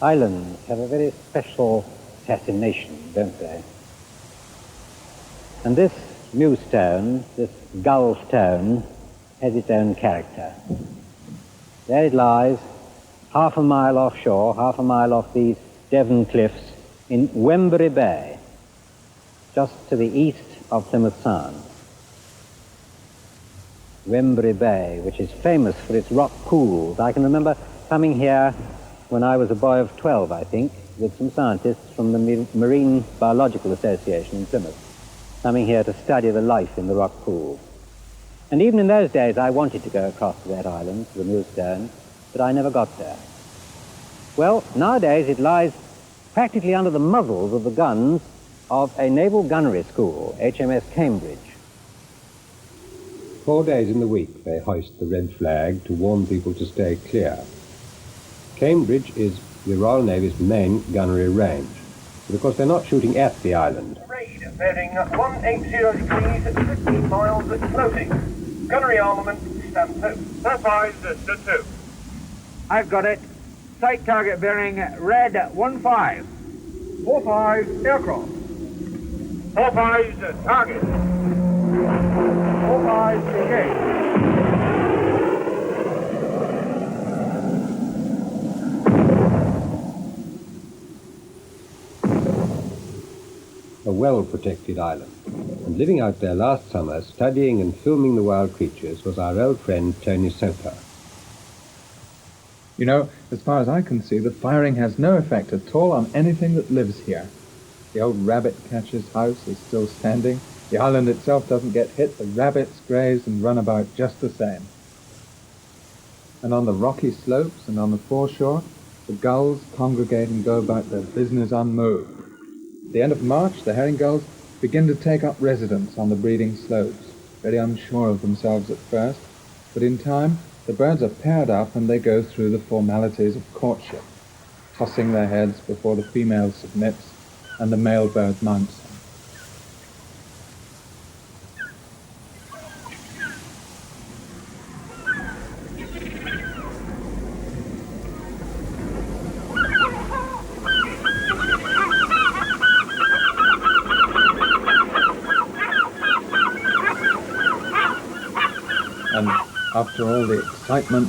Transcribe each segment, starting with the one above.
Islands have a very special fascination, don't they? And this Mewstone, this Gull stone, has its own character. There it lies, half a mile offshore, half a mile off these Devon cliffs in Wembury Bay, just to the east of Plymouth Sound. Wembury Bay, which is famous for its rock pools. I can remember coming here when I was a boy of 12, I think, with some scientists from the Marine Biological Association in Plymouth, coming here to study the life in the rock pools. And even in those days, I wanted to go across to that island, to the Mewstone, but I never got there. Well, nowadays it lies practically under the muzzles of the guns of a naval gunnery school, HMS Cambridge. 4 days in the week they hoist the red flag to warn people to stay clear. Cambridge is the Royal Navy's main gunnery range, but of course they're not shooting at the island. Raid bearing 180 degrees, 15 miles floating. Gunnery armament stand to. 45 to 2. I've got it. Sight target bearing red 15. 45 aircraft. 45 target. 45 engage. A well-protected island. And living out there last summer, studying and filming the wild creatures, was our old friend Tony Soper. You know, as far as I can see, the firing has no effect at all on anything that lives here. The old rabbit catcher's house is still standing. The island itself doesn't get hit. The rabbits graze and run about just the same. And on the rocky slopes and on the foreshore, the gulls congregate and go about their business unmoved. At the end of March, the herring gulls begin to take up residence on the breeding slopes, very unsure of themselves at first, but in time the birds are paired up and they go through the formalities of courtship, tossing their heads before the female submits and the male bird mounts them. And after all the excitement,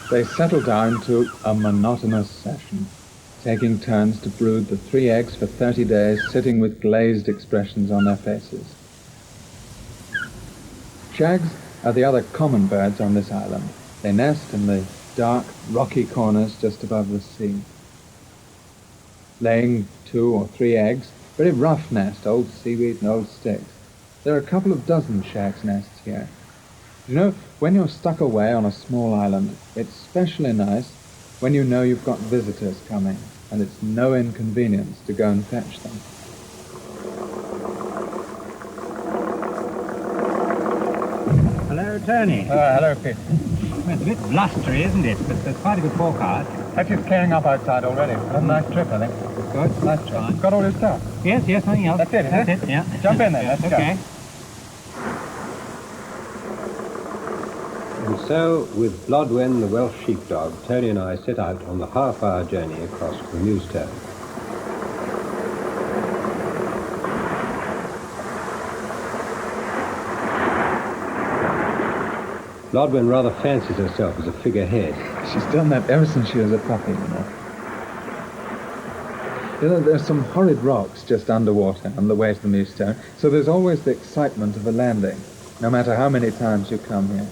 they settle down to a monotonous session, taking turns to brood the 3 eggs for 30 days, sitting with glazed expressions on their faces. Shags are the other common birds on this island. They nest in the dark, rocky corners just above the sea, laying 2 or 3 eggs. Very rough nest, old seaweed and old sticks. There are a couple of dozen shags' nests here. You know, when you're stuck away on a small island, it's especially nice when you know you've got visitors coming, and it's no inconvenience to go and fetch them. Hello, Tony. Hello, Pete. Well, it's a bit blustery, isn't it? But there's quite a good forecast. Actually, it's clearing up outside already. Had a nice trip, I think. Good. Nice trip. Fine. Got all your stuff? Yes, nothing else. That's it, is That's it, yeah. Jump in then, let's okay. go. And so, with Blodwen, the Welsh sheepdog, Tony and I set out on the half-hour journey across the Mewstone. Blodwen rather fancies herself as a figurehead. She's done that ever since she was a puppy, you know. You know, there's some horrid rocks just underwater on the way to the Mewstone, so there's always the excitement of a landing, no matter how many times you come here.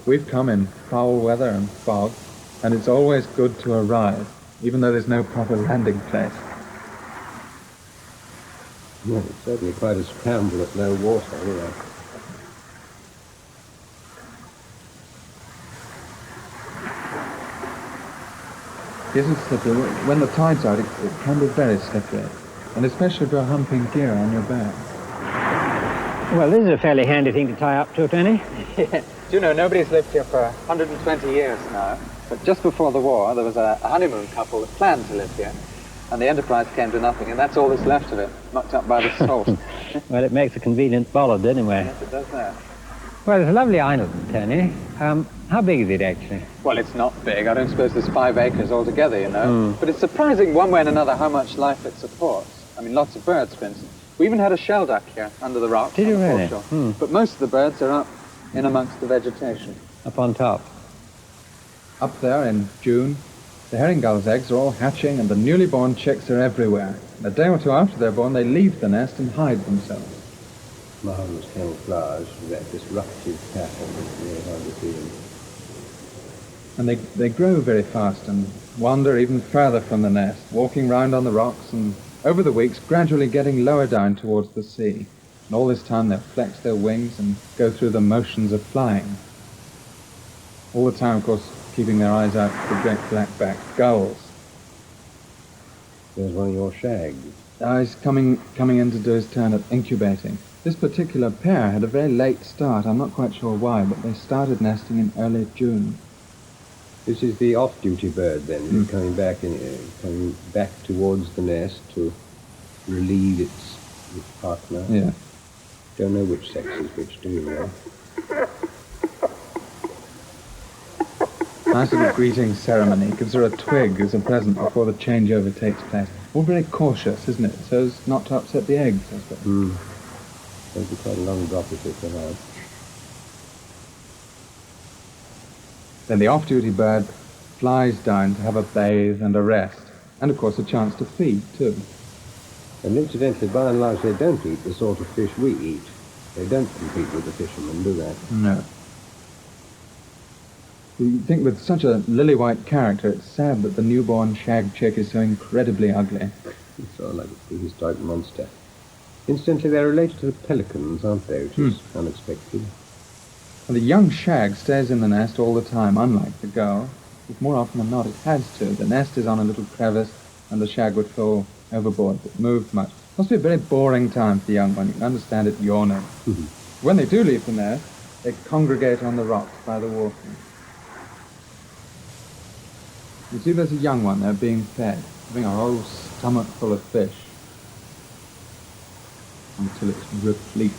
We've come in foul weather and fog, and it's always good to arrive, even though there's no proper landing place. Well, it's certainly quite a scramble at low water, anyway. Yes, it's slippery. When the tide's out, it can be very slippery. and especially if you're humping gear on your back. Well, this is a fairly handy thing to tie up to, Tony. Yeah. Do you know, nobody's lived here for 120 years now, but just before the war, there was a honeymoon couple that planned to live here, and the enterprise came to nothing, and that's all that's left of it, knocked up by the salt. Well, it makes a convenient bollard anyway. Yes, it does that. Well, it's a lovely island, Tony. How big is it, actually? Well, it's not big. I don't suppose there's 5 acres altogether, you know. But it's surprising one way and another how much life it supports. I mean, lots of birds, for instance. We even had a shell duck here under the rocks. Did you on the really? foreshore. But most of the birds are up in amongst the vegetation. Up on top? Up there in June, the herring gull's eggs are all hatching and the newly born chicks are everywhere. And a day or two after they're born, they leave the nest and hide themselves. Marvelous camouflage, that disruptive pattern, it's really hard to see them. And they grow very fast and wander even further from the nest, walking round on the rocks and over the weeks gradually getting lower down towards the sea. And all this time they'll flex their wings and go through the motions of flying. All the time, of course, keeping their eyes out for the great black-backed gulls. There's one of your shags. He's coming in to do his turn at incubating. This particular pair had a very late start. I'm not quite sure why, but they started nesting in early June. This is the off-duty bird then, coming back towards the nest to relieve its partner. Yeah. Don't know which sex is which, do you know? Nice little greeting ceremony. Gives her a twig as a present before the changeover takes place. All very cautious, isn't it? So as not to upset the eggs, I suppose. There'll be quite a long drop if it's allowed. Then the off-duty bird flies down to have a bathe and a rest. And, of course, a chance to feed, too. And incidentally, by and large, they don't eat the sort of fish we eat. They don't compete with the fishermen, do they? No. You think with such a lily-white character, it's sad that the newborn shag chick is so incredibly ugly. It's sort of like a prehistoric monster. Incidentally, they're related to the pelicans, aren't they? Which is unexpected. And the young shag stays in the nest all the time, unlike the gull. But more often than not, it has to. The nest is on a little crevice, and the shag would fall overboard if it moved much. Must be a very boring time for the young one. You can understand it yawning. When they do leave the nest, they congregate on the rocks by the water. You see there's a young one there being fed, having a whole stomach full of fish, until it's replete.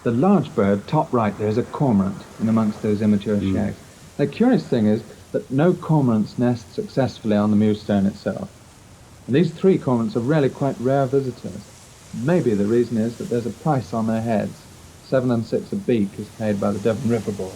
The large bird, top right there, is a cormorant in amongst those immature shags. The curious thing is that no cormorants nest successfully on the Mewstone itself. And these 3 cormorants are really quite rare visitors. Maybe the reason is that there's a price on their heads. 7 and 6 a beak is paid by the Devon River Board.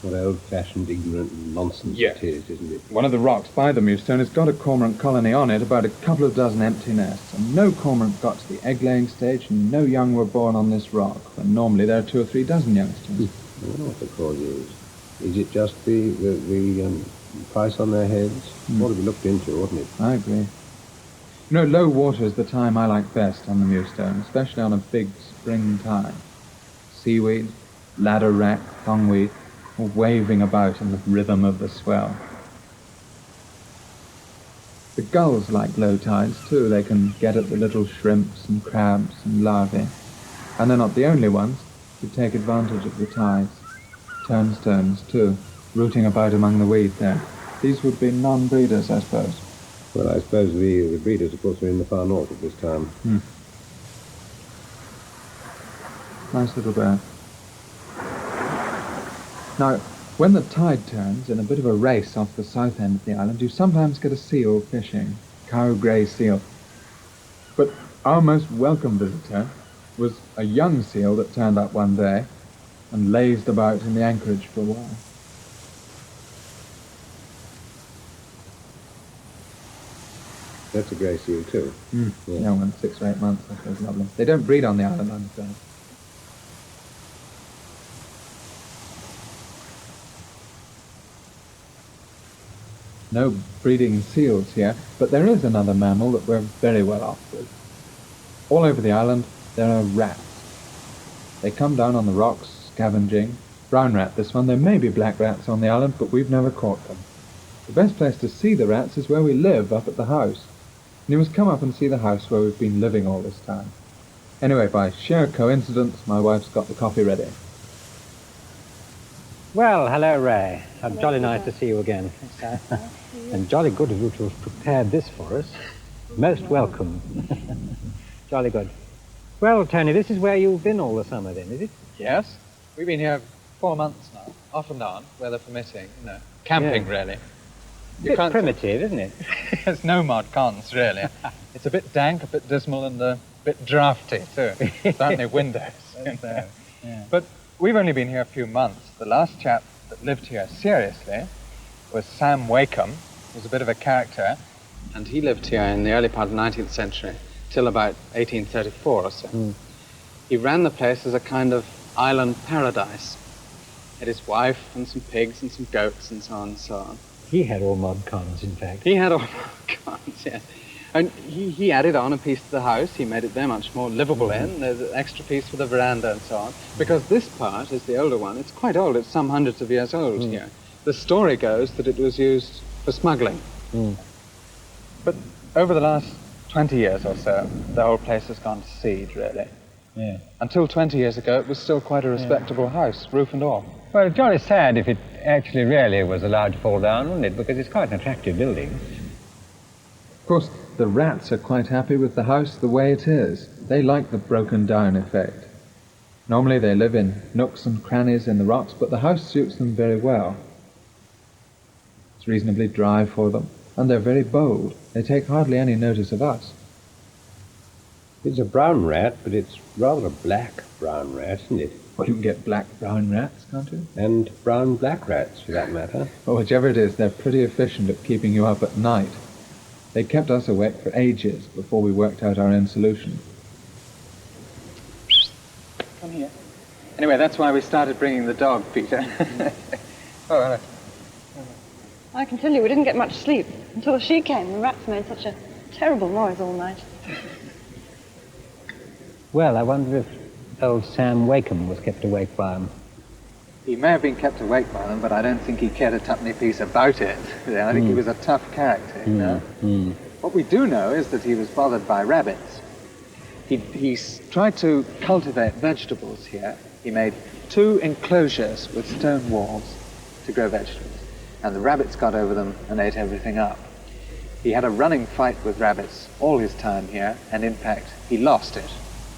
What old-fashioned, ignorant nonsense it is, isn't it? One of the rocks by the Mewstone has got a cormorant colony on it, about a couple of dozen empty nests, and no cormorant got to the egg-laying stage, and no young were born on this rock, when normally there are 2 or 3 dozen youngsters. I wonder what the cause is. Is it just the price on their heads? Ought to be looked into, oughtn't it? I agree. You know, low water is the time I like best on the Mewstone, especially on a big spring tide. Seaweed, ladder wrack, thongweed, all waving about in the rhythm of the swell. The gulls like low tides too. They can get at the little shrimps and crabs and larvae. And they're not the only ones who take advantage of the tides. Turnstones too, rooting about among the weed there. These would be non-breeders, I suppose. Well, I suppose the breeders, of course, are in the far north at this time. Nice little bird. Now, when the tide turns in a bit of a race off the south end of the island, you sometimes get a seal fishing, cow-grey seal. But our most welcome visitor was a young seal that turned up one day and lazed about in the anchorage for a while. That's a grey seal too. Yeah. Young one, 6 or 8 months, I suppose, lovely. They don't breed on the island, I'm afraid. No breeding seals here, but there is another mammal that we're very well off with. All over the island, there are rats. They come down on the rocks, scavenging. Brown rat, this one. There may be black rats on the island, but we've never caught them. The best place to see the rats is where we live, up at the house. And you must come up and see the house where we've been living all this time. Anyway, by sheer coincidence, my wife's got the coffee ready. Well, hello, Ray. Jolly nice to see you again. And jolly good of you to have prepared this for us. Most welcome. Jolly good. Well, Tony, this is where you've been all the summer then, is it? Yes. We've been here 4 months now, off and on, weather permitting, camping really. Bit primitive, isn't it? There's no mod cons, really. It's a bit dank, a bit dismal, and a bit drafty, too. Certainly windows. Yeah. But we've only been here a few months. The last chap that lived here seriously was Sam Wakeham, who was a bit of a character, and he lived here in the early part of the 19th century, till about 1834 or so. He ran the place as a kind of island paradise. Had his wife and some pigs and some goats and so on and so on. He had all mod cons, in fact. He had all mod cons, yes. And he added on a piece to the house. He made it very much more livable in. There's an extra piece for the veranda and so on. Because this part is the older one. It's quite old. It's some hundreds of years old here. The story goes that it was used for smuggling. But over the last 20 years or so, the whole place has gone to seed, really. Yeah. Until 20 years ago, it was still quite a respectable house, roof and all. Well, it's jolly sad if it actually really was allowed to fall down, wouldn't it? Because it's quite an attractive building. Of course, the rats are quite happy with the house the way it is. They like the broken down effect. Normally they live in nooks and crannies in the rocks, but the house suits them very well. It's reasonably dry for them, and they're very bold. They take hardly any notice of us. It's a brown rat, but it's rather a black brown rat, isn't it? Well, you can get black-brown rats, can't you? And brown-black rats, for that matter. Well, whichever it is, they're pretty efficient at keeping you up at night. They kept us awake for ages before we worked out our own solution. Come here. Anyway, that's why we started bringing the dog, Peter. Oh, hello. I can tell you, we didn't get much sleep until she came. The rats made such a terrible noise all night. Well, I wonder if old Sam Wakeham was kept awake by them. He may have been kept awake by them, but I don't think he cared a tuppenny piece about it. I think he was a tough character, you know. What we do know is that he was bothered by rabbits. He tried to cultivate vegetables here. He made 2 enclosures with stone walls to grow vegetables, and the rabbits got over them and ate everything up. He had a running fight with rabbits all his time here, and in fact, he lost it.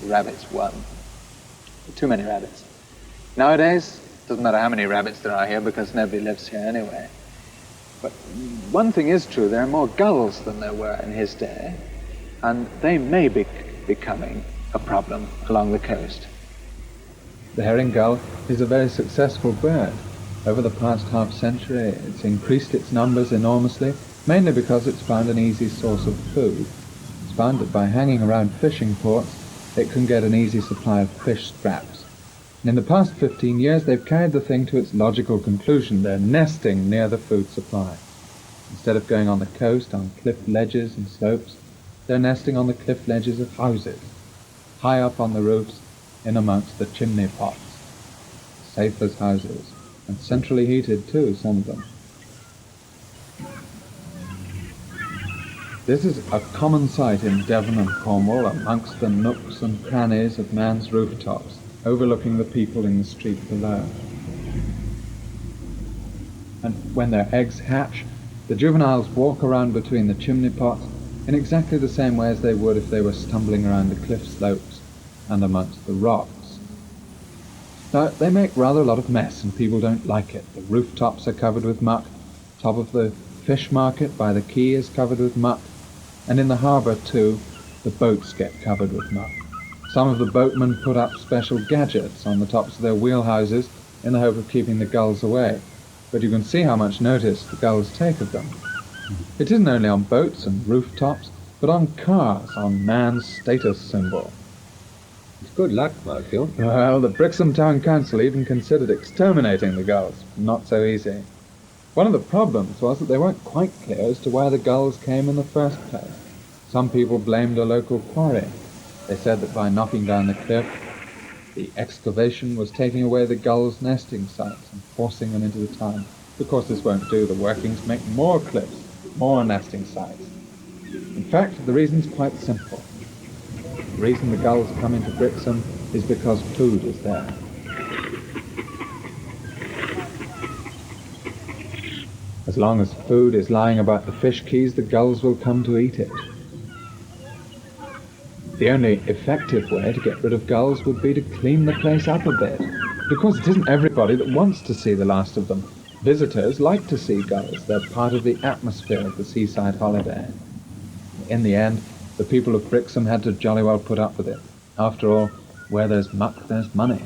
The rabbits won. Too many rabbits. Nowadays, doesn't matter how many rabbits there are here because nobody lives here anyway. But one thing is true, there are more gulls than there were in his day, and they may be becoming a problem along the coast. The herring gull is a very successful bird. Over the past half-century, it's increased its numbers enormously, mainly because it's found an easy source of food. It's found that by hanging around fishing ports, it can get an easy supply of fish scraps. And in the past 15 years, they've carried the thing to its logical conclusion. They're nesting near the food supply. Instead of going on the coast, on cliff ledges and slopes, they're nesting on the cliff ledges of houses, high up on the roofs, in amongst the chimney pots. Safe as houses, and centrally heated too, some of them. This is a common sight in Devon and Cornwall, amongst the nooks and crannies of man's rooftops, overlooking the people in the street below. And when their eggs hatch, the juveniles walk around between the chimney pots in exactly the same way as they would if they were stumbling around the cliff slopes and amongst the rocks. Now, they make rather a lot of mess, and people don't like it. The rooftops are covered with muck, top of the fish market by the quay is covered with muck, and in the harbour too, the boats get covered with muck. Some of the boatmen put up special gadgets on the tops of their wheelhouses in the hope of keeping the gulls away, but you can see how much notice the gulls take of them. It isn't only on boats and rooftops, but on cars, on man's status symbol. It's good luck, Markfield. Well, the Brixham Town Council even considered exterminating the gulls. Not so easy. One of the problems was that they weren't quite clear as to where the gulls came in the first place. Some people blamed a local quarry. They said that by knocking down the cliff, the excavation was taking away the gulls' nesting sites and forcing them into the town. Of course, this won't do. The workings make more cliffs, more nesting sites. In fact, the reason's quite simple. The reason the gulls come into Brixham is because food is there. As long as food is lying about the fish quays, the gulls will come to eat it. The only effective way to get rid of gulls would be to clean the place up a bit. But of course, it isn't everybody that wants to see the last of them. Visitors like to see gulls. They're part of the atmosphere of the seaside holiday. In the end, the people of Brixham had to jolly well put up with it. After all, where there's muck, there's money.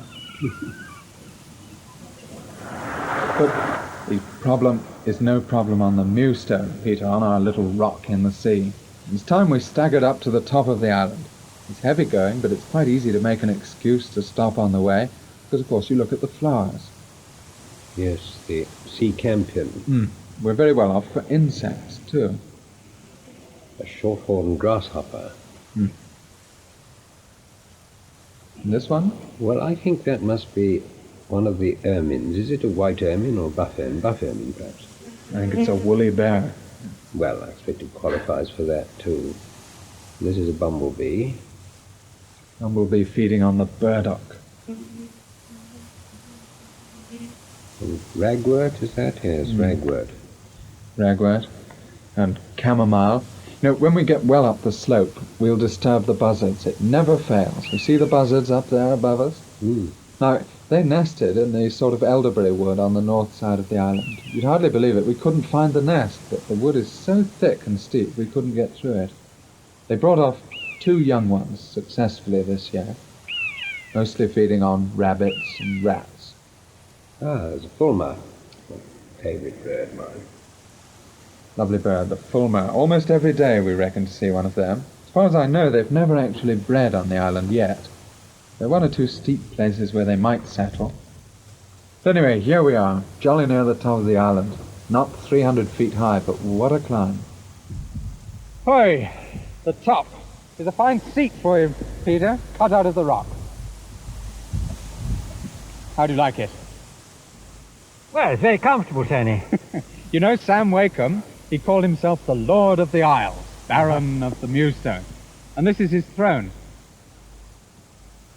But the problem is no problem on the Mewstone, Peter, on our little rock in the sea. It's time we staggered up to the top of the island. It's heavy going, but it's quite easy to make an excuse to stop on the way, because of course you look at the flowers. Yes, the sea campion. We're very well off for insects, too. A shorthorn grasshopper. And this one? Well, I think that must be one of the ermines. Is it a white ermine or buff ermine? Buff ermine, perhaps. I think it's a woolly bear. Well, I expect it qualifies for that, too. This is a bumblebee. Bumblebee feeding on the burdock. And ragwort, is that? Yes, ragwort. Ragwort. And chamomile. You know, when we get well up the slope, we'll disturb the buzzards. It never fails. You see the buzzards up there above us? Now, they nested in the sort of elderberry wood on the north side of the island. You'd hardly believe it. We couldn't find the nest, but the wood is so thick and steep we couldn't get through it. They brought off 2 young ones successfully this year, mostly feeding on rabbits and rats. Ah, there's a fulmar. My favourite bird, mine. Lovely bird, the fulmar. Almost every day we reckon to see one of them. As far as I know, they've never actually bred on the island yet. There are 1 or 2 steep places where they might settle. But anyway, here we are, jolly near the top of the island. Not 300 feet high, but what a climb. Hoi! The top. There's a fine seat for you, Peter, cut out of the rock. How do you like it? Well, it's very comfortable, Tony. You know, Sam Wakeham, he called himself the Lord of the Isles, Baron of the Mewstone. And this is his throne.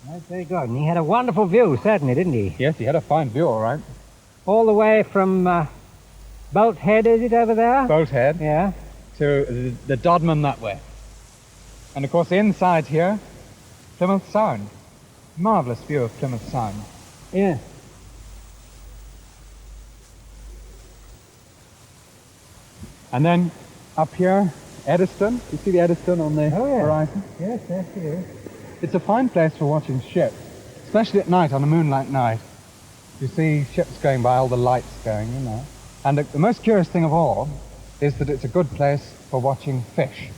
That's very good. And he had a wonderful view, certainly, didn't he? Yes, he had a fine view, all right. All the way from Bolt Head, is it, over there? Bolt Head. Yeah. To the Dodman that way. And of course, inside here, Plymouth Sound. Marvellous view of Plymouth Sound. Yeah. And then up here, Eddystone. You see the Eddystone on the horizon? Yes, yes, it is. It's a fine place for watching ships, especially at night, on a moonlight night. You see ships going by, all the lights going, you know. And the most curious thing of all is that it's a good place for watching fish.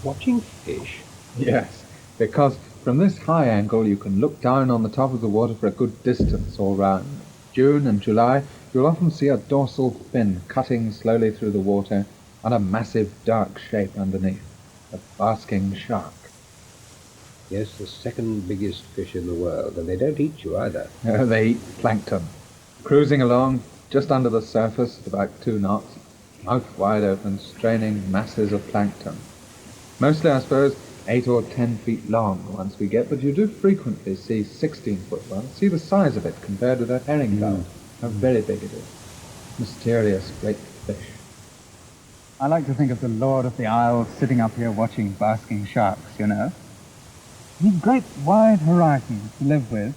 Watching fish? Yes, because from this high angle you can look down on the top of the water for a good distance all round. June and July, you'll often see a dorsal fin cutting slowly through the water and a massive dark shape underneath, a basking shark. Yes, the second biggest fish in the world, and they don't eat you either. They eat plankton. Cruising along just under the surface at about 2 knots, mouth wide open, straining masses of plankton. Mostly, I suppose, 8 or 10 feet long once we get, but you do frequently see 16-foot ones. See the size of it compared with a herring gull. How very big it is. Mysterious great fish. I like to think of the Lord of the Isles sitting up here watching basking sharks, you know. He had great wide horizons to live with,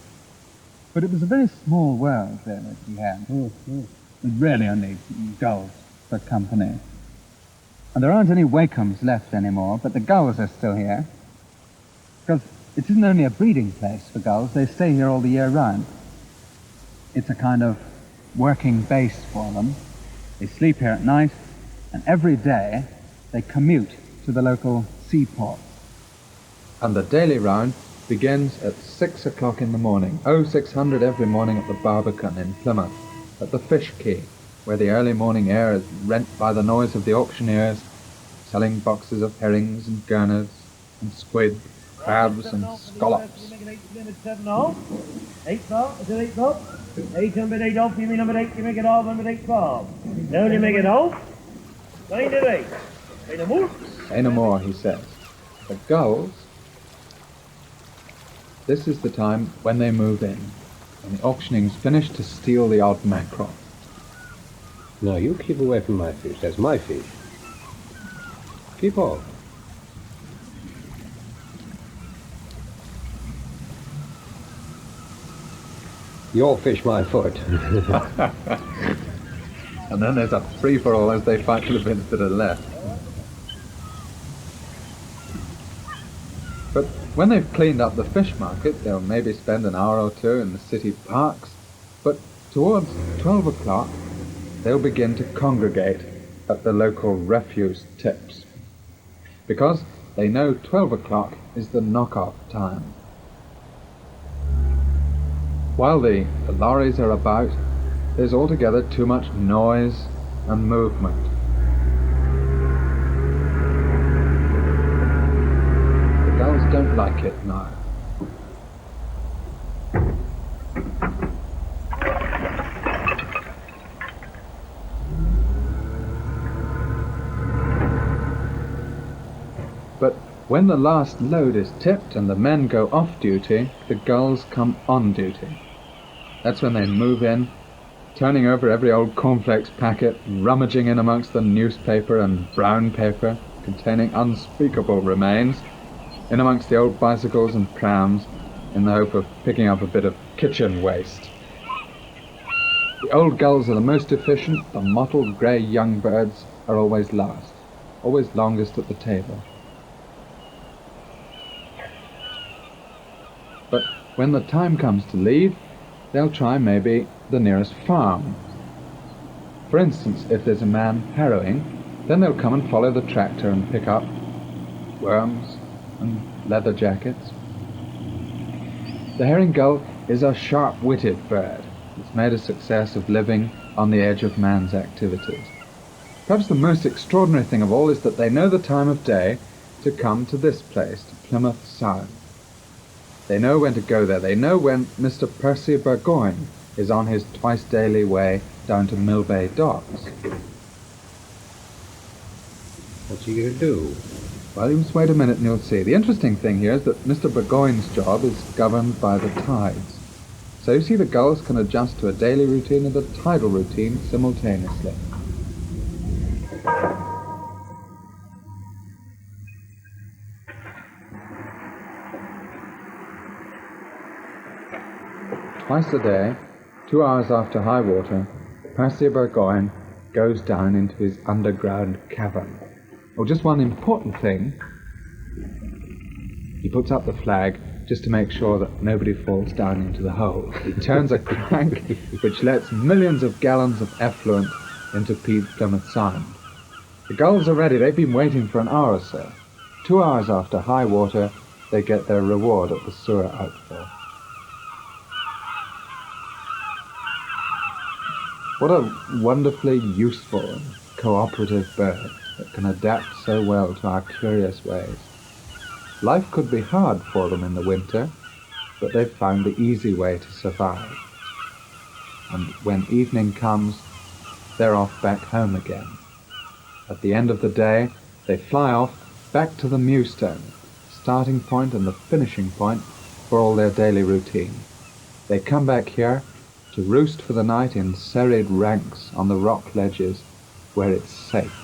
but it was a very small world there that he had. With really only gulls for company. And there aren't any Wakeham's left anymore, but the gulls are still here. Because it isn't only a breeding place for gulls, they stay here all the year round. It's a kind of working base for them. They sleep here at night, and every day they commute to the local seaport. And the daily round begins at 6 o'clock in the morning, 0600 every morning at the Barbican in Plymouth, at the fish quay, where the early morning air is rent by the noise of the auctioneers, selling boxes of herrings and gurnards, and squid, crabs and scallops. 8 knot? Is it 8 knot? 8 number 8 off, give me number 8, you make it off, number 8 12. Now you make it off. 9 to 8. Say no more. Say no more, he says. The gulls, this is the time when they move in, when the auctioning's finished to steal the odd mackerel. No, you keep away from my fish. That's my fish. Keep off. Your fish, my foot. And then there's a free-for-all as they fight for the bits that are left. But when they've cleaned up the fish market, they'll maybe spend an hour or two in the city parks. But towards 12 o'clock, they'll begin to congregate at the local refuse tips, because they know 12 o'clock is the knock-off time. While the lorries are about, there's altogether too much noise and movement. The gulls don't like it now. But when the last load is tipped and the men go off duty, the gulls come on duty. That's when they move in, turning over every old cornflakes packet, rummaging in amongst the newspaper and brown paper containing unspeakable remains, in amongst the old bicycles and prams, in the hope of picking up a bit of kitchen waste. The old gulls are the most efficient, the mottled grey young birds are always last, always longest at the table. But when the time comes to leave, they'll try maybe the nearest farm. For instance, if there's a man harrowing, then they'll come and follow the tractor and pick up worms and leather jackets. The herring gull is a sharp-witted bird. It's made a success of living on the edge of man's activities. Perhaps the most extraordinary thing of all is that they know the time of day to come to this place, to Plymouth Sound. They know when to go there. They know when Mr. Percy Burgoyne is on his twice-daily way down to Millbay Docks. What's he going to do? Well, you must wait a minute and you'll see. The interesting thing here is that Mr. Burgoyne's job is governed by the tides. So you see, the gulls can adjust to a daily routine and a tidal routine simultaneously. Twice a day, 2 hours after high water, Percy Burgoyne goes down into his underground cavern. Oh, just one important thing. He puts up the flag just to make sure that nobody falls down into the hole. He turns a crank which lets millions of gallons of effluent into Plymouth Sound. The gulls are ready. They've been waiting for an hour or so. 2 hours after high water, they get their reward at the sewer outfall. What a wonderfully useful and cooperative bird that can adapt so well to our curious ways. Life could be hard for them in the winter, but they've found the easy way to survive. And when evening comes, they're off back home again. At the end of the day, they fly off back to the Mewstone, starting point and the finishing point for all their daily routine. They come back here to roost for the night in serried ranks on the rock ledges where it's safe.